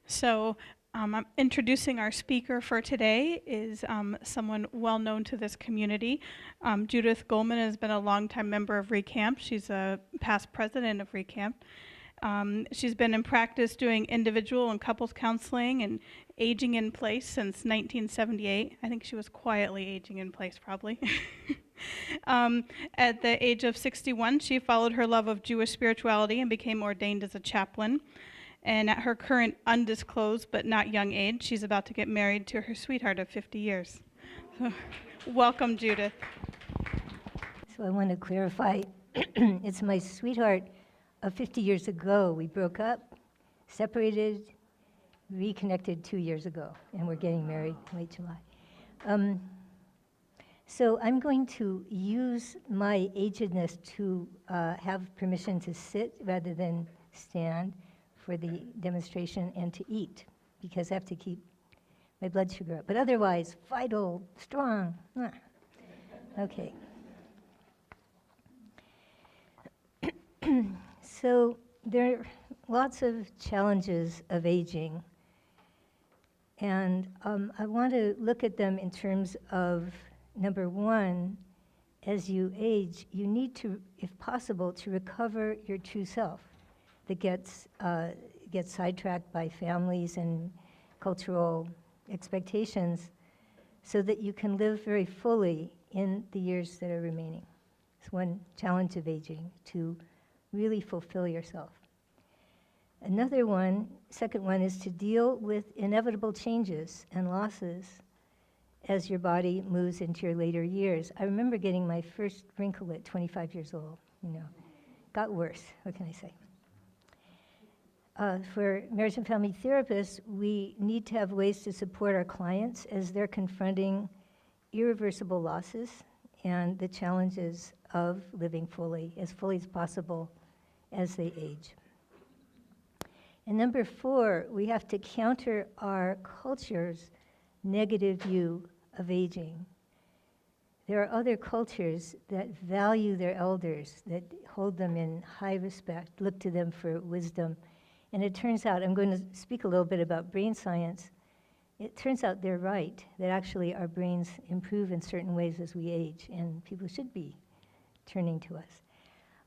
So I'm introducing our speaker for today is someone well known to this community. Judith Goleman has been a longtime member of RECAMFT. She's a past president of RECAMFT. She's been in practice doing individual and couples counseling and aging in place since 1978. I think she was quietly aging in place, probably. At the age of 61, she followed her love of Jewish spirituality and became ordained as a chaplain. And at her current undisclosed but not young age, she's about to get married to her sweetheart of 50 years. So, welcome, Judith. So I want to clarify, it's my sweetheart of 50 years ago. We broke up, separated, reconnected 2 years ago, and we're getting married late July. So I'm going to use my agedness to have permission to sit rather than stand for the demonstration and to eat, because I have to keep my blood sugar up. But otherwise, vital, strong. Okay. So there are lots of challenges of aging, and I want to look at them in terms of, number one, as you age, you need to, if possible, to recover your true self that gets sidetracked by families and cultural expectations, so that you can live very fully in the years that are remaining. It's one challenge of aging, to really fulfill yourself. Another one, second one, is to deal with inevitable changes and losses as your body moves into your later years. I remember getting my first wrinkle at 25 years old, got worse, what can I say? For marriage and family therapists, we need to have ways to support our clients as they're confronting irreversible losses and the challenges of living fully as possible as they age. And number four, we have to counter our culture's negative view of aging. There are other cultures that value their elders, that hold them in high respect, look to them for wisdom. And it turns out, I'm going to speak a little bit about brain science. It turns out they're right, that actually our brains improve in certain ways as we age, and people should be turning to us.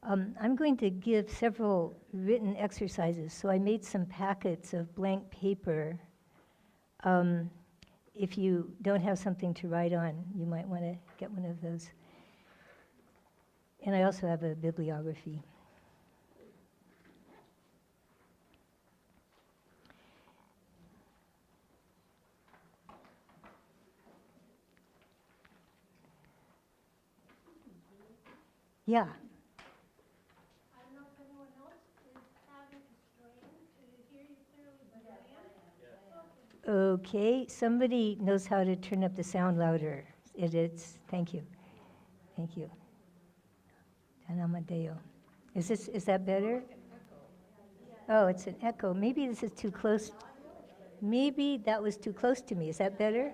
I'm going to give several written exercises. So I made some packets of blank paper. If you don't have something to write on, you might want to get one of those. And I also have a bibliography. Yeah. I don't know if anyone else is having a strain to hear you clearly, but I am. Okay, somebody knows how to turn up the sound louder. Thank you. Thank you. Anamadeo. Is that better? Oh, it's an echo. Maybe this is too close. Maybe that was too close to me. Is that better?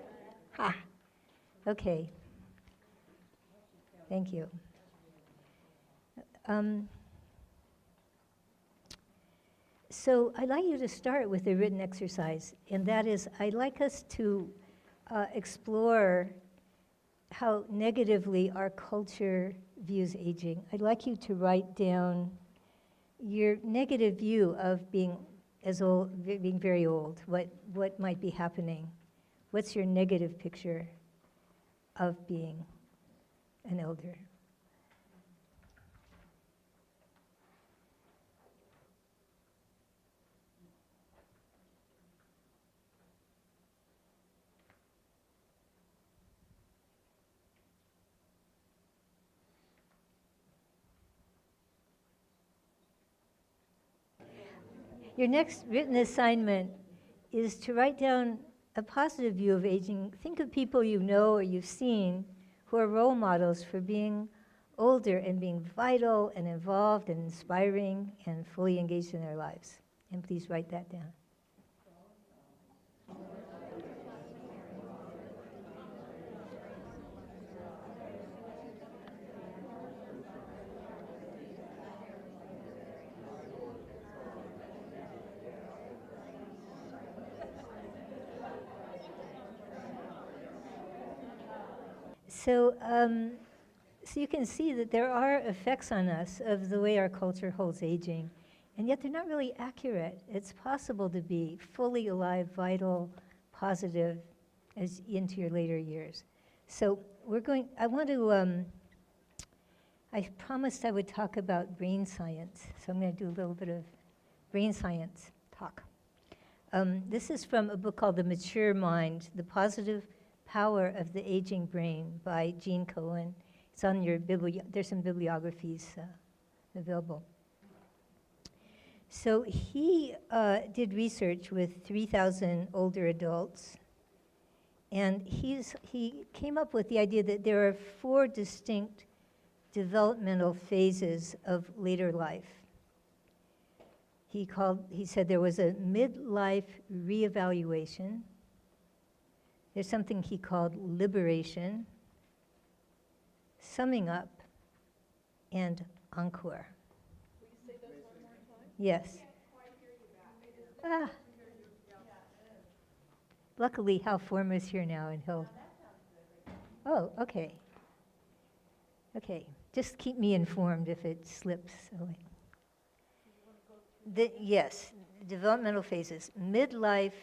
Ha. Okay. Thank you. So I'd like you to start with a written exercise, and that is, I'd like us to explore how negatively our culture views aging. I'd like you to write down your negative view of being being very old, what might be happening. What's your negative picture of being an elder? Your next written assignment is to write down a positive view of aging. Think of people you know or you've seen who are role models for being older and being vital and involved and inspiring and fully engaged in their lives. And please write that down. So, so you can see that there are effects on us of the way our culture holds aging, and yet they're not really accurate. It's possible to be fully alive, vital, positive as into your later years. So I promised I would talk about brain science, so I'm going to do a little bit of brain science talk. This is from a book called The Mature Mind, The Positive Power of the Aging Brain by Gene Cohen. It's on your there's some bibliographies available. So he did research with 3,000 older adults, and he came up with the idea that there are 4 distinct developmental phases of later life. He said there was a midlife reevaluation. There's something he called liberation, summing up, and encore. Will you say those one more time? Yes. Ah. Luckily, Hal Former's here now, and he'll. Oh, okay. Okay, just keep me informed if it slips away. Yes, developmental phases. Midlife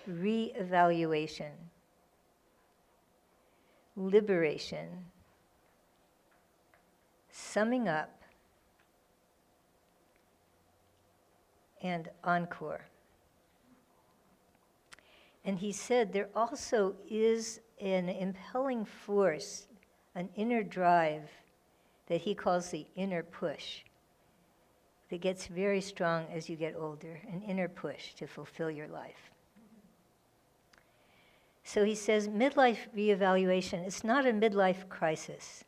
reevaluation, liberation, summing up, and encore. And he said there also is an impelling force, an inner drive that he calls the inner push, that gets very strong as you get older, an inner push to fulfill your life. So he says midlife reevaluation, it's not a midlife crisis.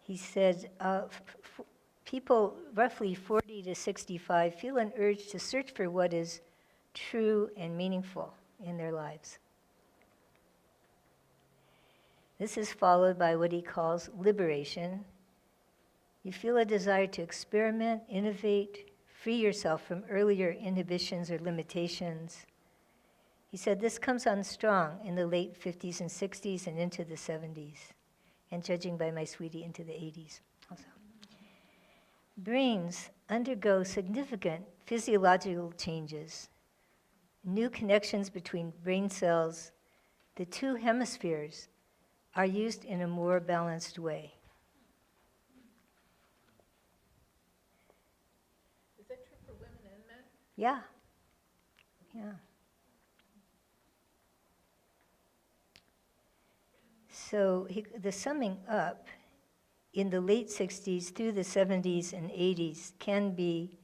He said people roughly 40 to 65 feel an urge to search for what is true and meaningful in their lives. This is followed by what he calls liberation. You feel a desire to experiment, innovate, free yourself from earlier inhibitions or limitations. He said this comes on strong in the late 50s and 60s and into the 70s, and judging by my sweetie, into the 80s also. Brains undergo significant physiological changes, new connections between brain cells. The 2 hemispheres are used in a more balanced way. Is that true for women and men? Yeah. Yeah. So the summing up in the late 60s through the 70s and 80s can be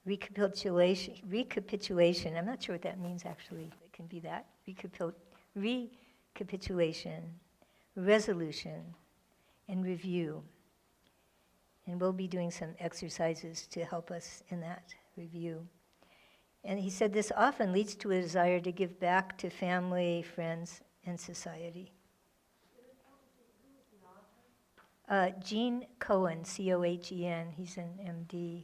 recapitulation. I'm not sure what that means actually. It can be that. Recapitulation, resolution, and review. And we'll be doing some exercises to help us in that review. And he said this often leads to a desire to give back to family, friends, and society. Gene Cohen, C-O-H-E-N, he's an MD.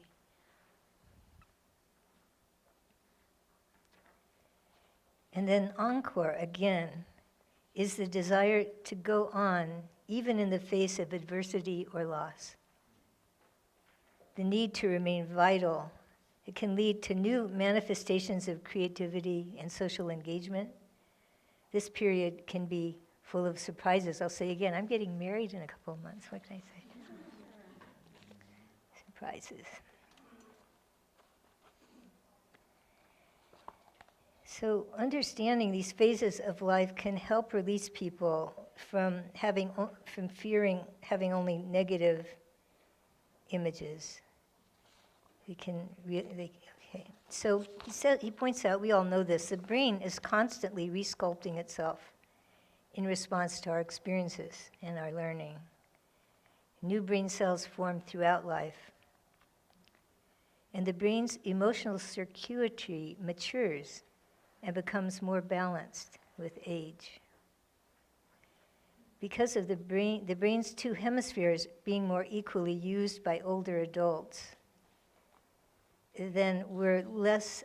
And then encore, again, is the desire to go on, even in the face of adversity or loss. The need to remain vital. It can lead to new manifestations of creativity and social engagement. This period can be full of surprises. I'll say again, I'm getting married in a couple of months. What can I say? Surprises. So understanding these phases of life can help release people from fearing having only negative images. Okay. So he points out, we all know this, the brain is constantly resculpting itself in response to our experiences and our learning. New brain cells form throughout life. And the brain's emotional circuitry matures and becomes more balanced with age. Because of the brain's 2 hemispheres being more equally used by older adults, then we're less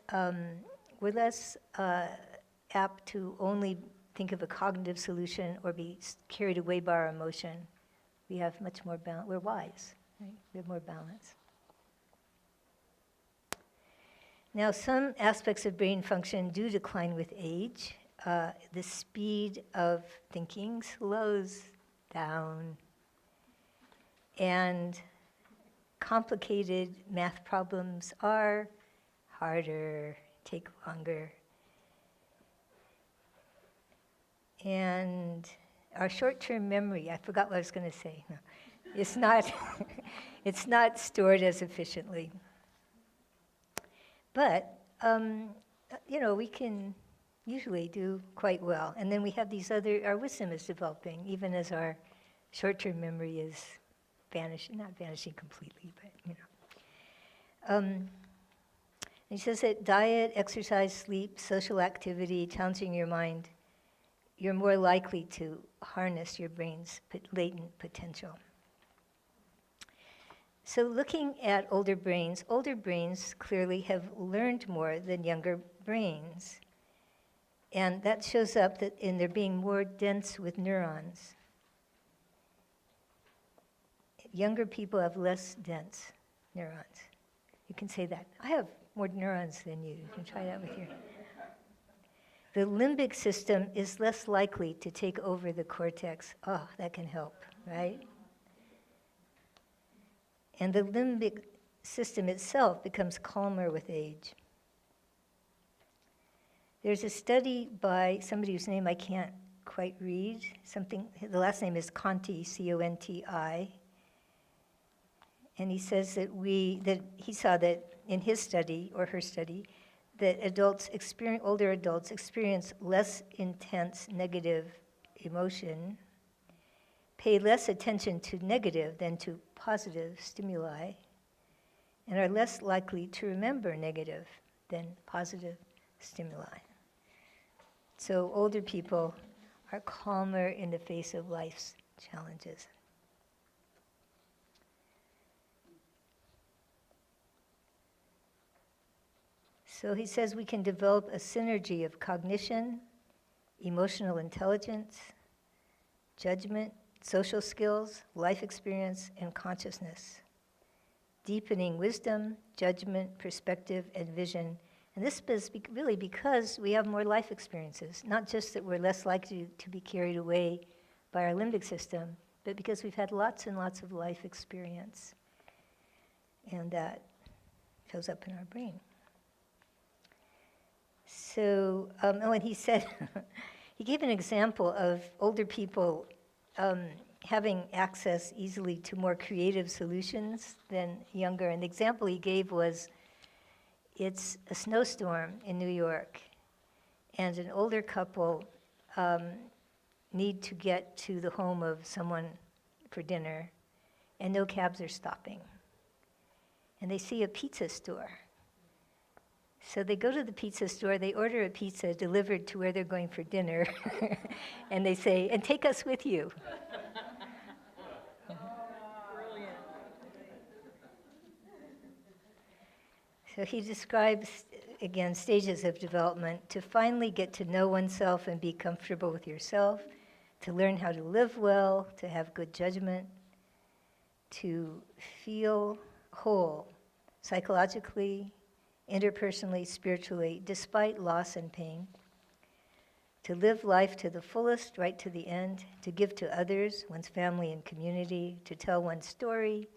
apt to only think of a cognitive solution or be carried away by our emotion. We have much more balance. We're wise, right? We have more balance. Now, some aspects of brain function do decline with age. The speed of thinking slows down, and complicated math problems are harder, take longer. And our short-term memory, I forgot what I was going to say. No, it's not, it's not stored as efficiently. But, we can usually do quite well. And then we have our wisdom is developing, even as our short-term memory is not vanishing completely, but, he says that diet, exercise, sleep, social activity, challenging your mind, you're more likely to harness your brain's latent potential. So looking at older brains clearly have learned more than younger brains. And that shows up that in their being more dense with neurons. Younger people have less dense neurons. You can say that. I have more neurons than you. You can try that with your... The limbic system is less likely to take over the cortex. Oh, that can help, right? And the limbic system itself becomes calmer with age. There's a study by somebody whose name I can't quite read. The last name is Conti, C-O-N-T-I. And he says that he saw that in his study, or her study, that older adults experience less intense negative emotion, pay less attention to negative than to positive stimuli, and are less likely to remember negative than positive stimuli. So older people are calmer in the face of life's challenges. So he says we can develop a synergy of cognition, emotional intelligence, judgment, social skills, life experience, and consciousness, deepening wisdom, judgment, perspective, and vision. And this is really because we have more life experiences, not just that we're less likely to be carried away by our limbic system, but because we've had lots and lots of life experience. And that shows up in our brain. So, and he said, he gave an example of older people having access easily to more creative solutions than younger. And the example he gave was, it's a snowstorm in New York, and an older couple need to get to the home of someone for dinner, and no cabs are stopping. And they see a pizza store. So they go to the pizza store, they order a pizza delivered to where they're going for dinner, and they say, and take us with you. Brilliant. So he describes, again, stages of development to finally get to know oneself and be comfortable with yourself, to learn how to live well, to have good judgment, to feel whole, psychologically, interpersonally, spiritually, despite loss and pain, to live life to the fullest, right to the end, to give to others, one's family and community, to tell one's story,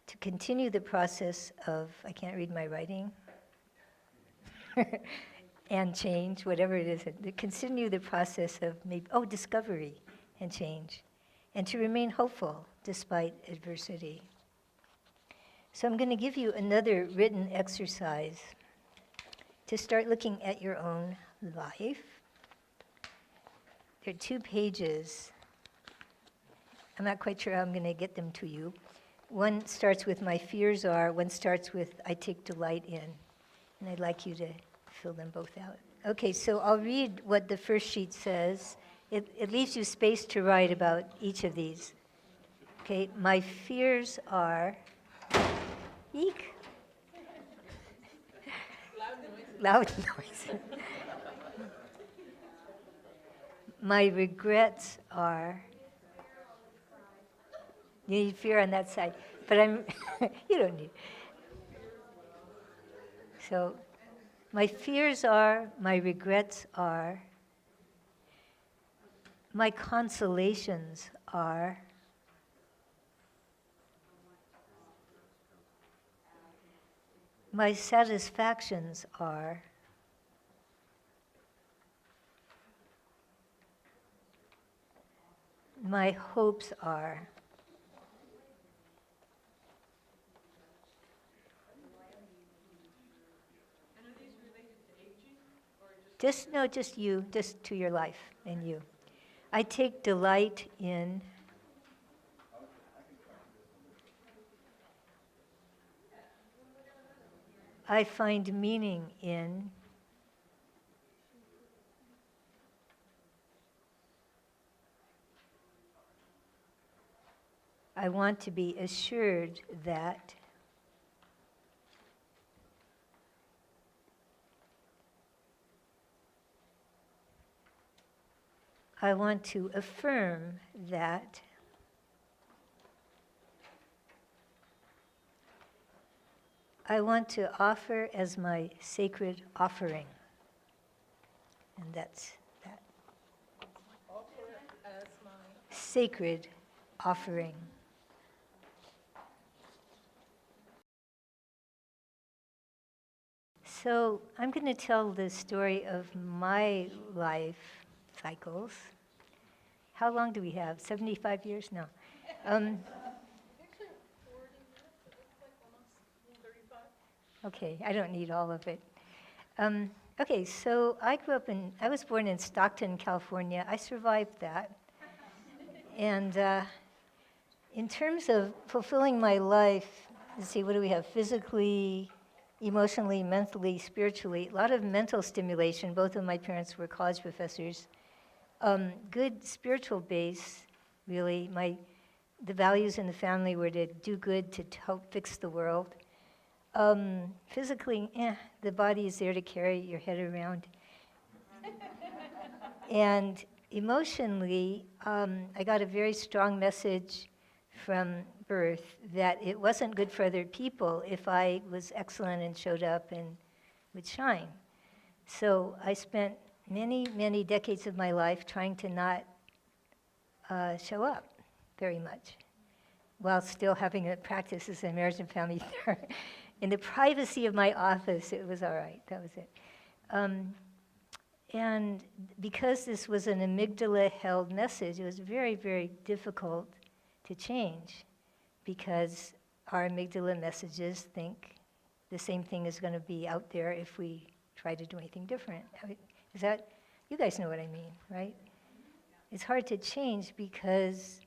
to continue the process of, I can't read my writing, and change, whatever it is, to continue the process of discovery and change, and to remain hopeful despite adversity. So I'm going to give you another written exercise to start looking at your own life. There are 2 pages. I'm not quite sure how I'm going to get them to you. One starts with my fears are, one starts with I take delight in. And I'd like you to fill them both out. Okay, so I'll read what the first sheet says. It leaves you space to write about each of these. Okay, my fears are... Eek. Loud noises. Loud noise. My regrets are, you need fear on that side, but I'm, you don't need. So, my fears are, my regrets are, my consolations are, my satisfactions are, my hopes are, just you, just to your life and you. I take delight in, I find meaning in, I want to be assured that, I want to affirm that, I want to offer as my sacred offering. And that's that. Offer as my. Sacred offering. So I'm going to tell the story of my life cycles. How long do we have? 75 years? No. Actually, 40 minutes, it looks like almost 35. Okay, I don't need all of it. Okay, so I was born in Stockton, California. I survived that. And in terms of fulfilling my life, let's see, what do we have? Physically, emotionally, mentally, spiritually, a lot of mental stimulation. Both of my parents were college professors. Good spiritual base, really. The values in the family were to do good, to help fix the world. Physically, the body is there to carry your head around. And emotionally, I got a very strong message from birth that it wasn't good for other people if I was excellent and showed up and would shine. So I spent many, many decades of my life trying to not show up very much, while still having a practice as a marriage and family therapist. In the privacy of my office, it was all right. That was it. And because this was an amygdala-held message, it was very, very difficult to change, because our amygdala messages think the same thing is going to be out there if we try to do anything different. Is that, you guys know what I mean, right? It's hard to change because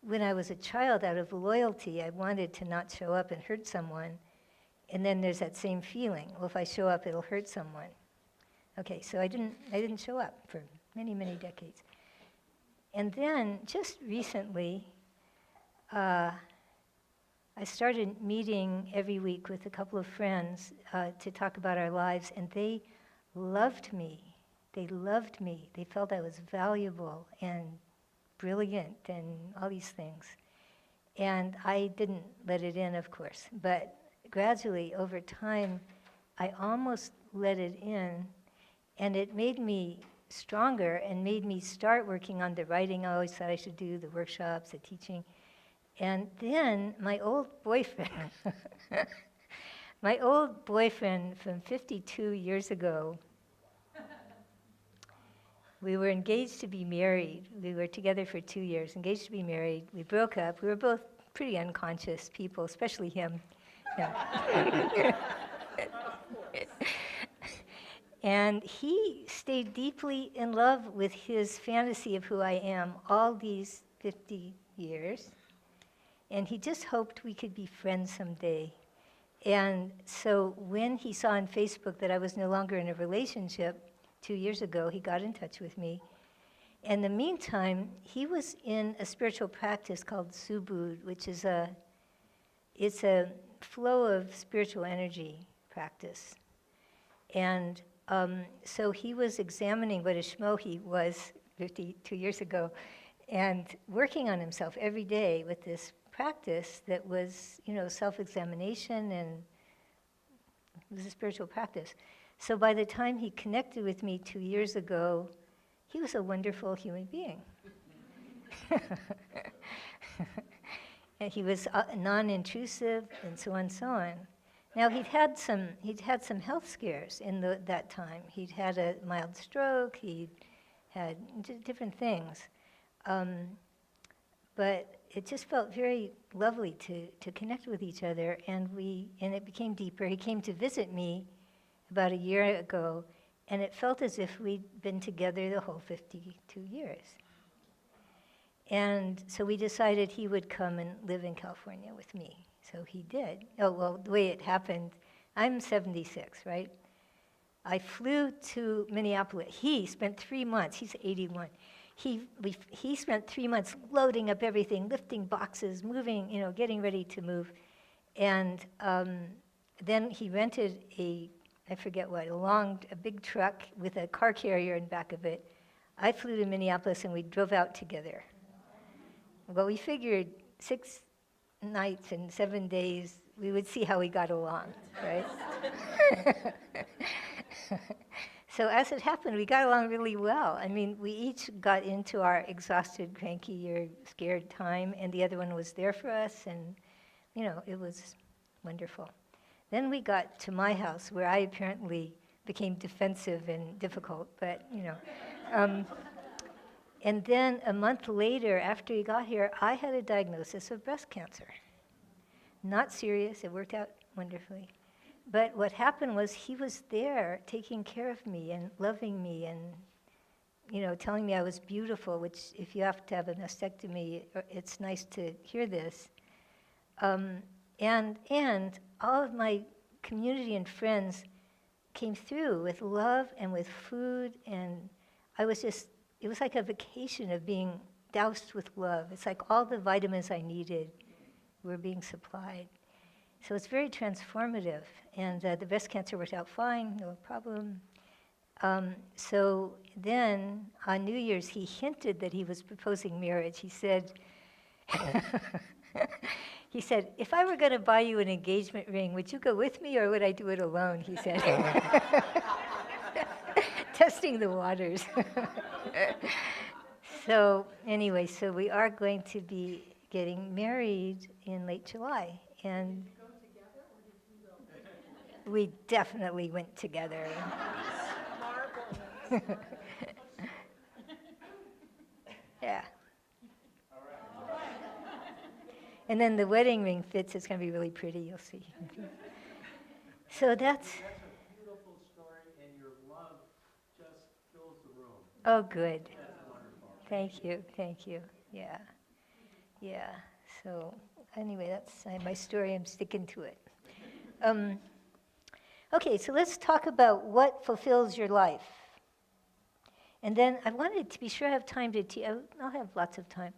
when I was a child, out of loyalty, I wanted to not show up and hurt someone. And then there's that same feeling, well, if I show up, it'll hurt someone. Okay, so I didn't show up for many, many decades. And then, just recently, I started meeting every week with a couple of friends to talk about our lives, and they loved me. They loved me. They felt I was valuable and brilliant and all these things. And I didn't let it in, of course, but gradually, over time, I almost let it in, and it made me stronger and made me start working on the writing I always thought I should do, the workshops, the teaching. And then my old boyfriend, from 52 years ago, we were engaged to be married. We were together for 2 years, engaged to be married. We broke up. We were both pretty unconscious people, especially him. No. And he stayed deeply in love with his fantasy of who I am all these 50 years. And he just hoped we could be friends someday. And so when he saw on Facebook that I was no longer in a relationship 2 years ago, he got in touch with me. In the meantime, he was in a spiritual practice called Subud, which is it's a flow of spiritual energy practice. And so he was examining what a schmo he was 52 years ago, and working on himself every day with this practice that was, self-examination, and it was a spiritual practice. So by the time he connected with me 2 years ago, he was a wonderful human being. And he was non-intrusive, and so on and so on. Now he'd had some health scares in that time. He'd had a mild stroke. He'd had different things, but it just felt very lovely to connect with each other, and it became deeper. He came to visit me about a year ago, and it felt as if we'd been together the whole 52 years. And so we decided he would come and live in California with me. So he did. Oh, well, the way it happened, I'm 76, right? I flew to Minneapolis. He spent 3 months, he's 81. He spent 3 months loading up everything, lifting boxes, moving, getting ready to move. And then he rented a big truck with a car carrier in back of it. I flew to Minneapolis and we drove out together. Well, we figured 6 nights and 7 days, we would see how we got along, right? So as it happened, we got along really well. I mean, we each got into our exhausted, cranky, or scared time, and the other one was there for us, and, it was wonderful. Then we got to my house, where I apparently became defensive and difficult, but, and then a month later, after he got here, I had a diagnosis of breast cancer. Not serious, it worked out wonderfully. But what happened was he was there taking care of me and loving me and, telling me I was beautiful, which if you have to have a mastectomy, it's nice to hear this. And all of my community and friends came through with love and with food, and it was like a vacation of being doused with love. It's like all the vitamins I needed were being supplied. So it's very transformative, and the breast cancer worked out fine, no problem. So then on New Year's, he hinted that he was proposing marriage. He said, if I were going to buy you an engagement ring, would you go with me or would I do it alone? He said, testing the waters. So anyway, so we are going to be getting married in late July. And Did you go together or did you go? we definitely went together. Marvelous. Yeah. And then the wedding ring fits. It's going to be really pretty. You'll see. So that's a beautiful story, and your love just fills the room. oh, good. That's wonderful. Thank you. Yeah. So anyway, that's my story. I'm sticking to it. Okay, so let's talk about what fulfills your life. And then I wanted to be sure I have time to teach. I'll have lots of time.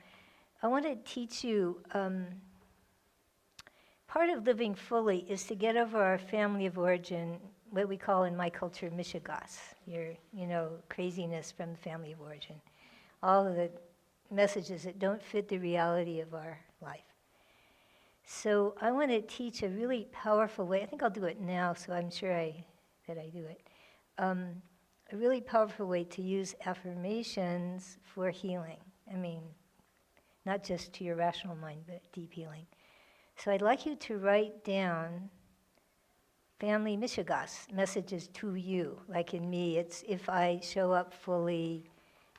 I want to teach you, part of living fully is to get over our family of origin, what we call in my culture, mishigas, your, craziness from the family of origin. All of the messages that don't fit the reality of our life. So I want to teach a really powerful way. I think I'll do it now, so I'm sure that I do it. A really powerful way to use affirmations for healing. I mean, not just to your rational mind, but deep healing. So I'd like you to write down family mishigas, messages to you. Like in me, it's if I show up fully,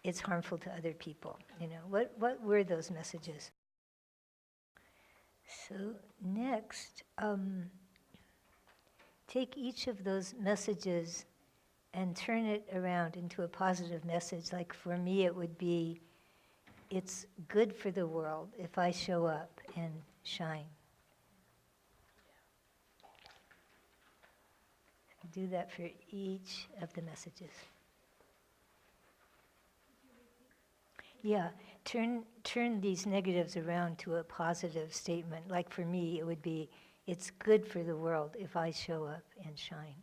it's harmful to other people. What were those messages? So next, take each of those messages and turn it around into a positive message. Like for me, it would be, it's good for the world if I show up and shine. Do that for each of the messages. Yeah, turn these negatives around to a positive statement. Like for me, it would be, it's good for the world if I show up and shine.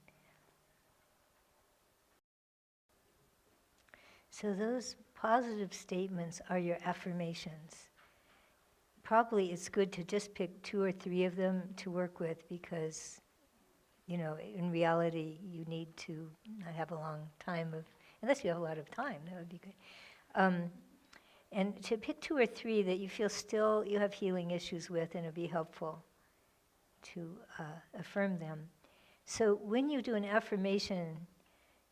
So those positive statements are your affirmations. Probably it's good to just pick 2 or 3 of them to work with because, in reality, you need to not have a long time unless you have a lot of time, that would be good. And to pick 2 or 3 that you feel still you have healing issues with, and it'll be helpful to affirm them. So when you do an affirmation,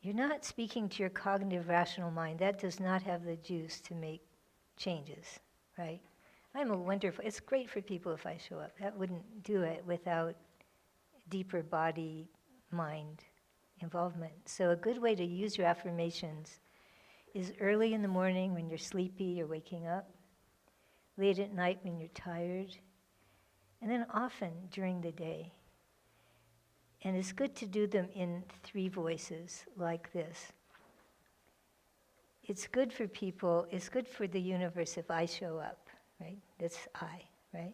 you're not speaking to your cognitive rational mind. That does not have the juice to make changes, right? It's great for people if I show up. That wouldn't do it without deeper body, mind involvement. So a good way to use your affirmations is early in the morning when you're sleepy, you're waking up, late at night when you're tired, and then often during the day. And it's good to do them in 3 voices like this. It's good for people, it's good for the universe if I show up, right? That's I, right?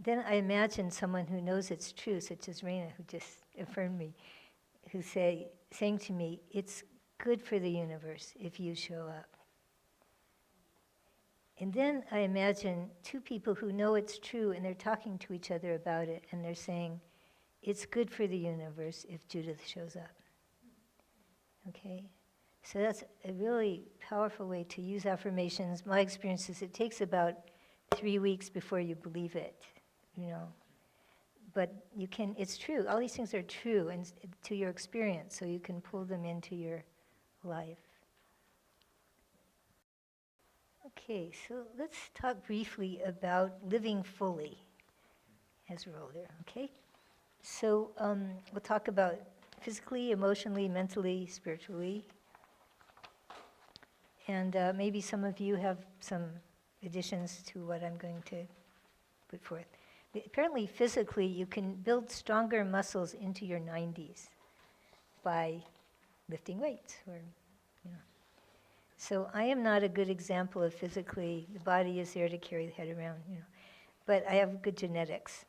Then I imagine someone who knows it's true, such as Raina, who just affirmed me, who's saying to me, it's good for the universe if you show up. And then I imagine 2 people who know it's true and they're talking to each other about it and they're saying, it's good for the universe if Judith shows up. Okay? So that's a really powerful way to use affirmations. My experience is it takes about 3 weeks before you believe it, But it's true. All these things are true and to your experience, so you can pull them into your life. Okay, so let's talk briefly about living fully as we're older, okay? So we'll talk about physically, emotionally, mentally, spiritually. And maybe some of you have some additions to what I'm going to put forth. Apparently, physically, you can build stronger muscles into your 90s by lifting weights. So I am not a good example of physically, the body is there to carry the head around, But I have good genetics.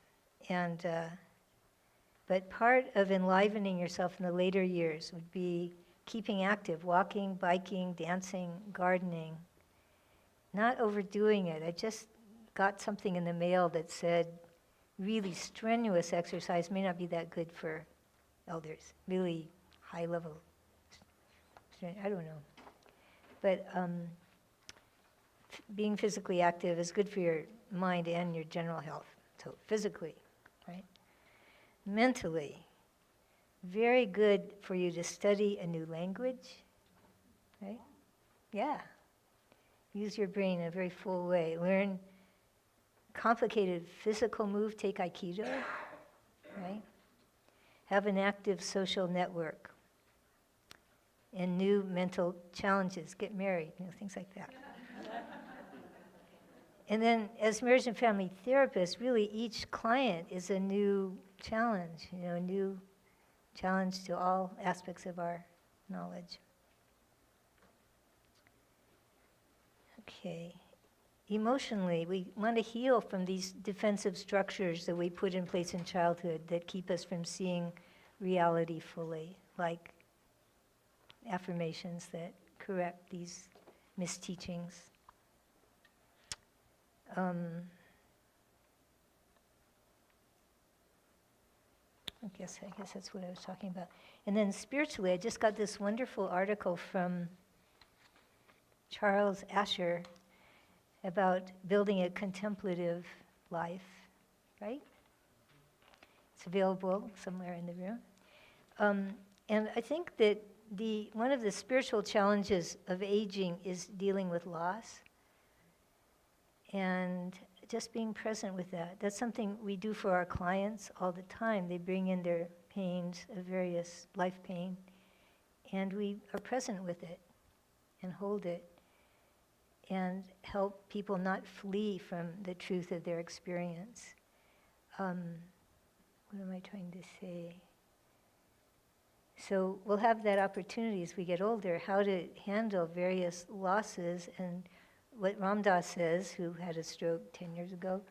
But part of enlivening yourself in the later years would be keeping active, walking, biking, dancing, gardening, not overdoing it. I just got something in the mail that said really strenuous exercise may not be that good for elders, really high level. I don't know. But being physically active is good for your mind and your general health. So physically, right? Mentally, very good for you to study a new language, right? Yeah. Use your brain in a very full way. Learn complicated physical move, take Aikido, right? Have an active social network. And new mental challenges, get married, things like that. And then as marriage and family therapists, really each client is a new challenge, a new challenge to all aspects of our knowledge. Okay. Emotionally, we want to heal from these defensive structures that we put in place in childhood that keep us from seeing reality fully, like affirmations that correct these misteachings. I guess that's what I was talking about. And then spiritually, I just got this wonderful article from Charles Asher about building a contemplative life, right? It's available somewhere in the room. And I think that one of the spiritual challenges of aging is dealing with loss and just being present with that. That's something we do for our clients all the time. They bring in their pains of various life pain, and we are present with it and hold it and help people not flee from the truth of their experience. What am I trying to say? So we'll have that opportunity as we get older, how to handle various losses. And what Ram Dass says, who had a stroke 10 years ago,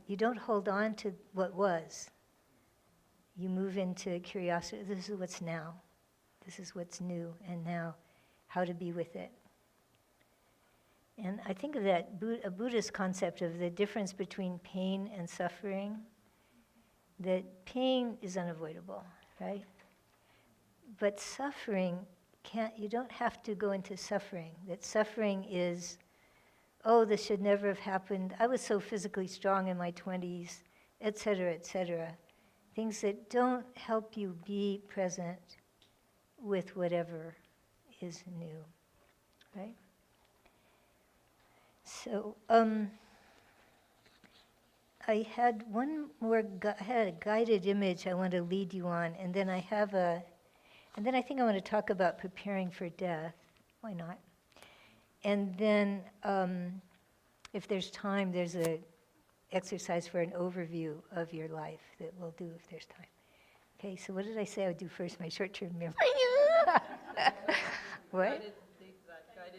you don't hold on to what was. You move into curiosity. This is what's now. This is what's new and now. How to be with it. And I think of that a Buddhist concept of the difference between pain and suffering, that pain is unavoidable, right? But suffering you don't have to go into suffering. That suffering is, oh, this should never have happened. I was so physically strong in my 20s, et cetera, et cetera. Things that don't help you be present with whatever is new, right? So I had one more. I had a guided image I want to lead you on, and then I think I want to talk about preparing for death. Why not? And then, if there's time, there's an exercise for an overview of your life that we'll do if there's time. Okay, so what did I say I would do first? My short-term memory. What? Guided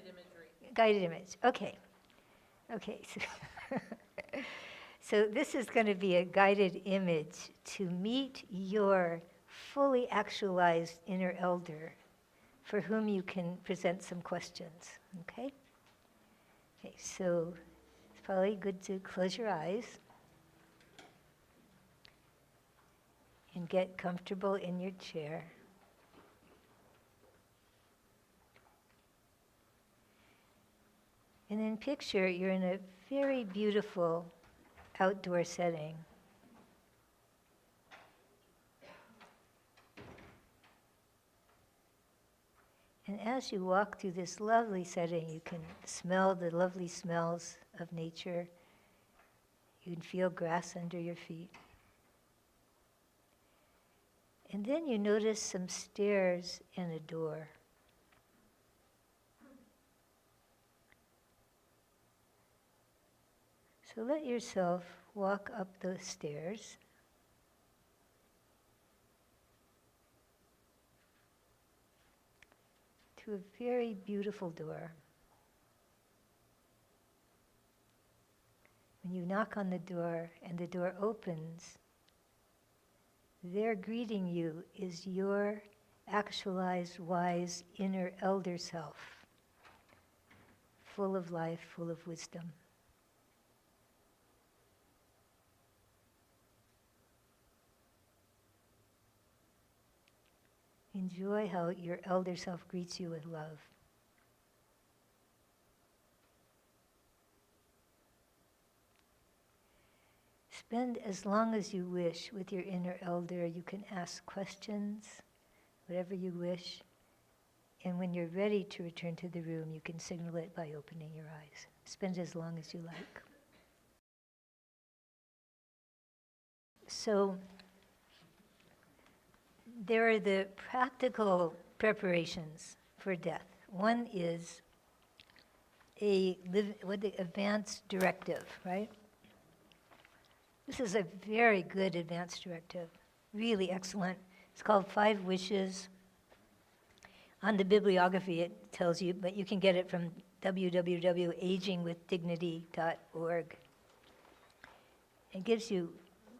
imagery. Guided image. Okay. Okay. So this is going to be a guided image to meet your fully actualized inner elder for whom you can present some questions. Okay? Okay, so it's probably good to close your eyes and get comfortable in your chair. And then picture you're in a very beautiful outdoor setting. And as you walk through this lovely setting, you can smell the lovely smells of nature. You can feel grass under your feet. And then you notice some stairs and a door. So let yourself walk up those stairs. To a very beautiful door. When you knock on the door and the door opens, there greeting you is your actualized, wise, inner elder self, full of life, full of wisdom. Enjoy how your elder self greets you with love. Spend as long as you wish with your inner elder. You can ask questions, whatever you wish. And when you're ready to return to the room, you can signal it by opening your eyes. Spend as long as you like. So, there are the practical preparations for death. One is the advance directive, right? This is a very good advance directive, really excellent. It's called 5 Wishes. On the bibliography it tells you, but you can get it from www.agingwithdignity.org. It gives you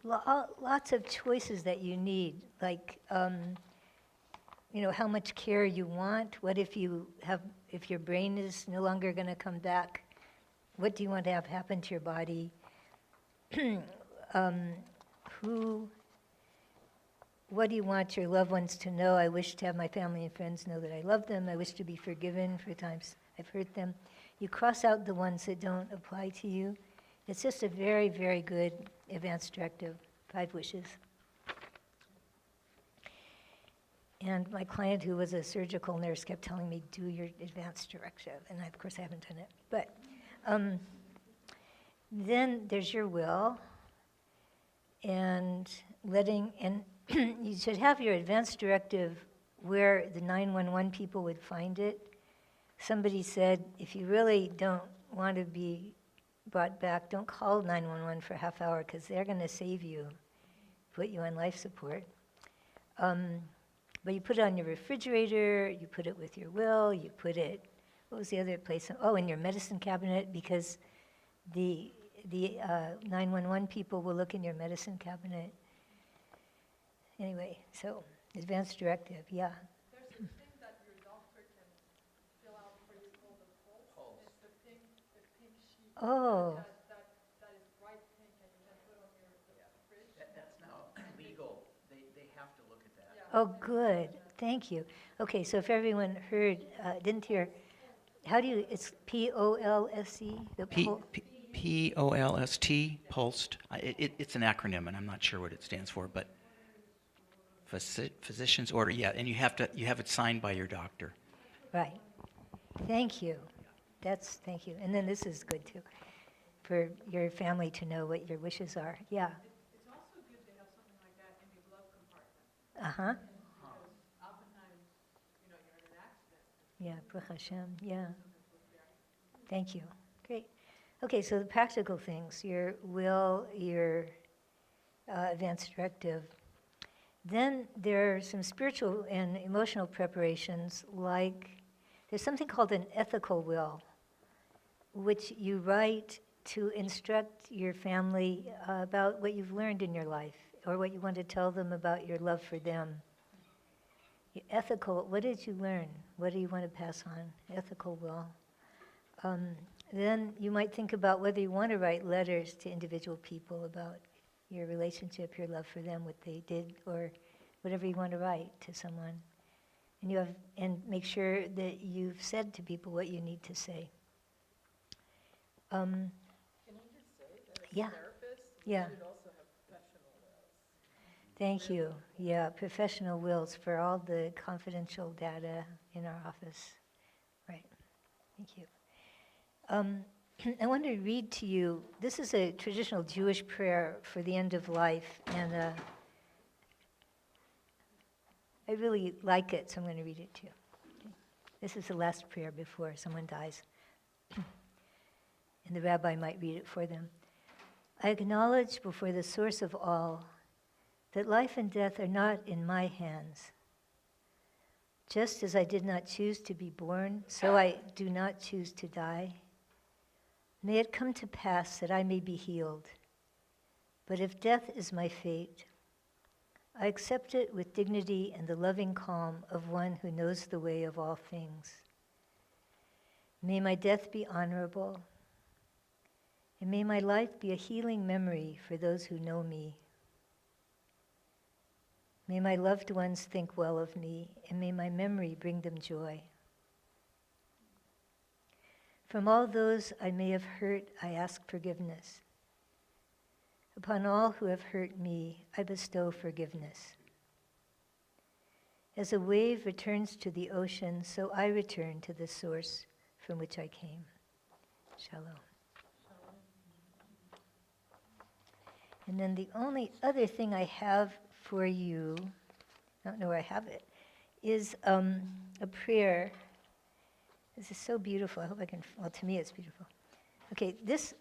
lots of choices that you need, like how much care you want. What if if your brain is no longer going to come back? What do you want to have happen to your body? What do you want your loved ones to know? I wish to have my family and friends know that I love them. I wish to be forgiven for times I've hurt them. You cross out the ones that don't apply to you. It's just a very, very good advance directive, 5 wishes. And my client, who was a surgical nurse, kept telling me, do your advance directive. And of course I haven't done it. But then there's your will. And you should have your advance directive where the 911 people would find it. Somebody said, if you really don't want to be brought back, don't call 911 for a half hour because they're going to save you, put you on life support. But you put it on your refrigerator, you put it with your will, you put it, what was the other place? Oh, in your medicine cabinet, because the 911 people will look in your medicine cabinet. Anyway, so advance directive, yeah. There's a thing that your doctor can fill out for you called a pulse. It's the thing Oh, That's now legal. They have to look at that. oh, good. Thank you. Okay, so if everyone heard, didn't hear, how do you, it's P-O-L-S-E? The P-O-L-S-T, pulsed. It's an acronym, and I'm not sure what it stands for, but physician's order, yeah, and you have it signed by your doctor. Right. Thank you. Thank you. And then this is good too, for your family to know what your wishes are. Yeah. It's also good to have something like that in your glove compartment, Uh-huh. because oftentimes, you're in an accident. Yeah, Baruch Hashem. Yeah. Thank you. Great. Okay, so the practical things, your will, your advanced directive. Then there are some spiritual and emotional preparations, like there's something called an ethical will, which you write to instruct your family about what you've learned in your life or what you want to tell them about your love for them. Your ethical, what did you learn? What do you want to pass on? Ethical will. Then you might think about whether you want to write letters to individual people about your relationship, your love for them, what they did, or whatever you want to write to someone. And make sure that you've said to people what you need to say. Can I just say that as Yeah. therapists, Yeah. we should also have professional wills. Thank you. Yeah, professional wills for all the confidential data in our office. Right. Thank you. I want to read to you, this is a traditional Jewish prayer for the end of life, and I really like it, so I'm going to read it to you. Okay. This is the last prayer before someone dies, and the rabbi might read it for them. I acknowledge before the source of all that life and death are not in my hands. Just as I did not choose to be born, so I do not choose to die. May it come to pass that I may be healed. But if death is my fate, I accept it with dignity and the loving calm of one who knows the way of all things. May my death be honorable, and may my life be a healing memory for those who know me. May my loved ones think well of me, and may my memory bring them joy. From all those I may have hurt, I ask forgiveness. Upon all who have hurt me, I bestow forgiveness. As a wave returns to the ocean, so I return to the source from which I came. Shalom. And then the only other thing I have for you, I don't know where I have it, is a prayer. This is so beautiful. I hope I can, well, to me it's beautiful. Okay, there's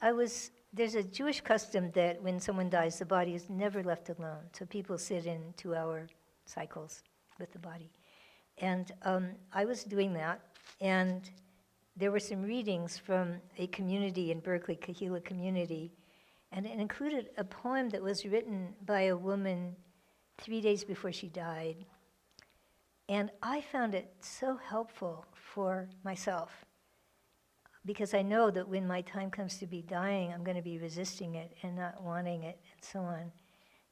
a Jewish custom that when someone dies, the body is never left alone. So people sit in 2-hour cycles with the body. And I was doing that, and there were some readings from a community in Berkeley, Kahila community, and it included a poem that was written by a woman 3 days before she died. And I found it so helpful for myself, because I know that when my time comes to be dying, I'm going to be resisting it and not wanting it, and so on.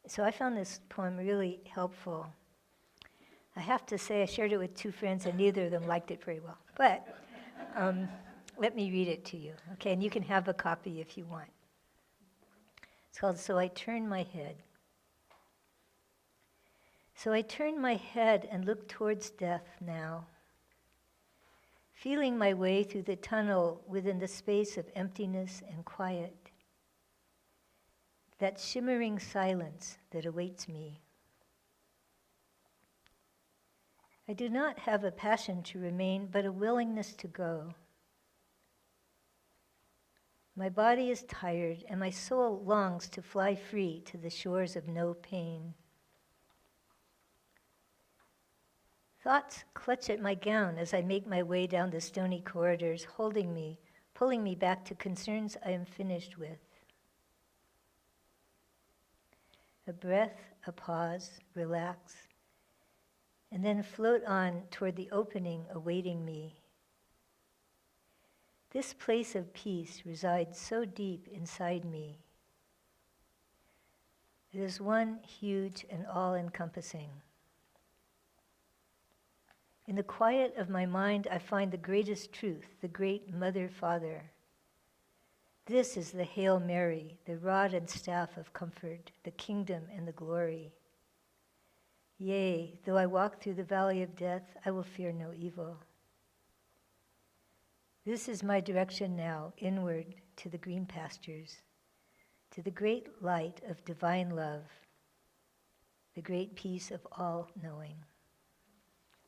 So I found this poem really helpful. I have to say I shared it with 2 friends, and neither of them liked it very well. But let me read it to you, okay? And you can have a copy if you want. It's called So I Turn My Head. So I turn my head and look towards death now, feeling my way through the tunnel within the space of emptiness and quiet, that shimmering silence that awaits me. I do not have a passion to remain, but a willingness to go. My body is tired, and my soul longs to fly free to the shores of no pain. Thoughts clutch at my gown as I make my way down the stony corridors, holding me, pulling me back to concerns I am finished with. A breath, a pause, relax, and then float on toward the opening awaiting me. This place of peace resides so deep inside me. It is one huge and all-encompassing. In the quiet of my mind, I find the greatest truth, the great Mother Father. This is the Hail Mary, the rod and staff of comfort, the kingdom and the glory. Yea, though I walk through the valley of death, I will fear no evil. This is my direction now, inward to the green pastures, to the great light of divine love, the great peace of all knowing.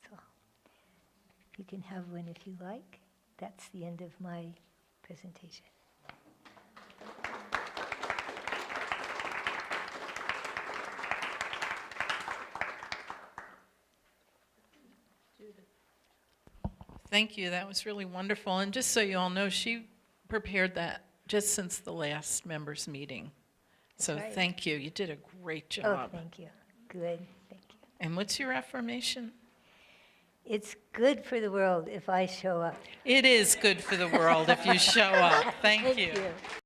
So, you can have one if you like. That's the end of my presentation. Thank you. That was really wonderful. And just so you all know, she prepared that just since the last members' meeting. So right. thank you. You did a great Oh, job. thank you. Good. Thank you. And what's your affirmation? It's good for the world if I show up. It is good for the world if you show up. Thank you. Thank you.